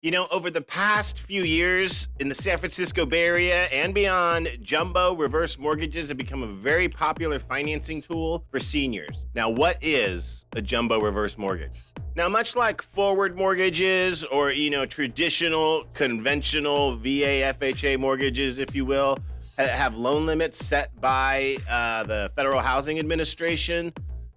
You know, over the past few years in the San Francisco Bay Area and beyond, jumbo reverse mortgages have become a very popular financing tool for seniors. Now, what is a jumbo reverse mortgage? Now, much like forward mortgages or, traditional, conventional VA, FHA mortgages, if you will, have loan limits set by the Federal Housing Administration.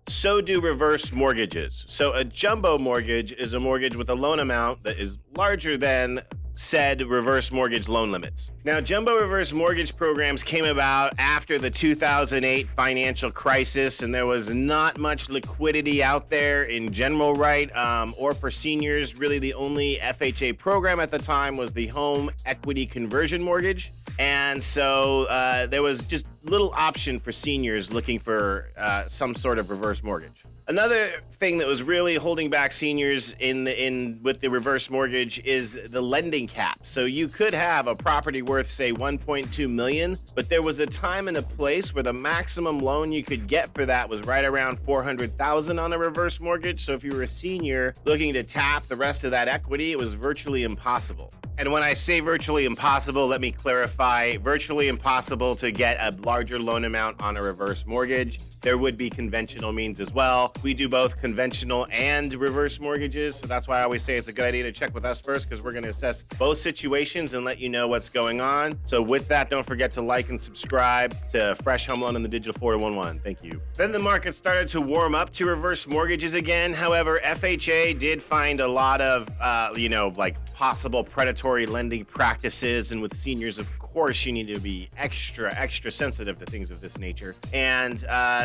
So do reverse mortgages. So a jumbo mortgage is a mortgage with a loan amount that is larger than said reverse mortgage loan limits. Now, jumbo reverse mortgage programs came about after the 2008 financial crisis, and there was not much liquidity out there in general, right? Or for seniors, really the only FHA program at the time was the home equity conversion mortgage. And so there was just little option for seniors looking for some sort of reverse mortgage. Another thing that was really holding back seniors with the reverse mortgage is the lending cap. So you could have a property worth, say, $1.2 million, but there was a time and a place where the maximum loan you could get for that was right around $400,000 on a reverse mortgage. So if you were a senior looking to tap the rest of that equity, it was virtually impossible. And when I say virtually impossible, let me clarify, virtually impossible to get a larger loan amount on a reverse mortgage. There would be conventional means as well. We do both conventional and reverse mortgages, so that's why I always say it's a good idea to check with us first, because we're going to assess both situations and let you know what's going on. So with that, don't forget to like and subscribe to Fresh Home Loan and the Digital 411. Thank you. Then the market started to warm up to reverse mortgages again. However, FHA did find a lot of, possible predatory lending practices, and with seniors, of course, you need to be extra sensitive to things of this nature. And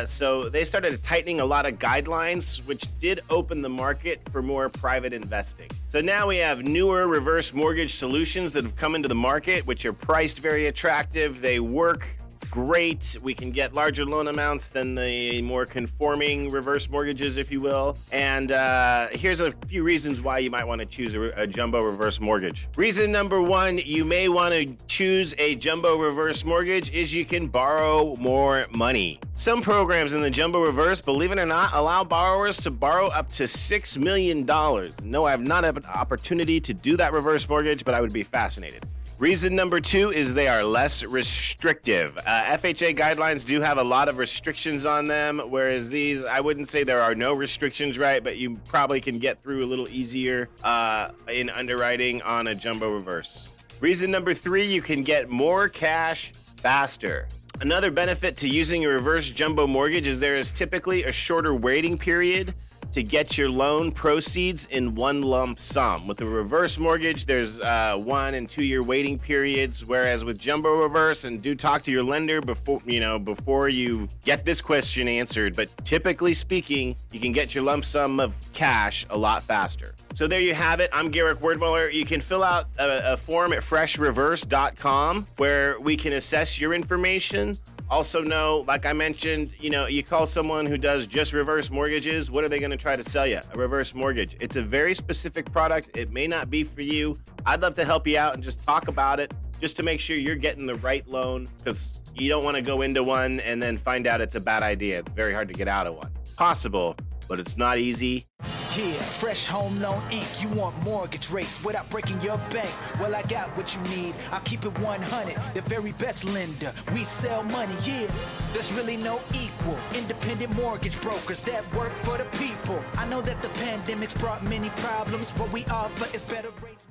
so they started tightening a lot of guidelines, which did open the market for more private investing. So now we have newer reverse mortgage solutions that have come into the market, which are priced very attractive. They work great. We can get larger loan amounts than the more conforming reverse mortgages, if you will. And here's a few reasons why you might want to choose a jumbo reverse mortgage. Reason number one, you may want to choose a jumbo reverse mortgage is you can borrow more money. Some programs in the jumbo reverse, believe it or not, allow borrowers to borrow up to $6 million. No, I have not had an opportunity to do that reverse mortgage, but I would be fascinated. Reason number two is they are less restrictive. FHA guidelines do have a lot of restrictions on them, whereas these, I wouldn't say there are no restrictions, right? But you probably can get through a little easier in underwriting on a jumbo reverse. Reason number three, you can get more cash faster. Another benefit to using a reverse jumbo mortgage is there is typically a shorter waiting period to get your loan proceeds in one lump sum. With a reverse mortgage, there's 1 and 2 year waiting periods, whereas with jumbo reverse, and do talk to your lender before you get this question answered, but typically speaking, you can get your lump sum of cash a lot faster. So there you have it. I'm Garrick Wordmuller. You can fill out a form at freshreverse.com where we can assess your information. Also know, like I mentioned, you call someone who does just reverse mortgages, what are they going to try to sell you? A reverse mortgage. It's a very specific product. It may not be for you. I'd love to help you out and just talk about it just to make sure you're getting the right loan, because you don't want to go into one and then find out it's a bad idea. It's very hard to get out of one. Possible, but it's not easy. Yeah, Fresh Home Loan Inc. You want mortgage rates without breaking your bank? Well, I got what you need. I'll keep it 100. The very best lender. We sell money, yeah. There's really no equal. Independent mortgage brokers that work for the people. I know that the pandemic's brought many problems. What we offer is better rates.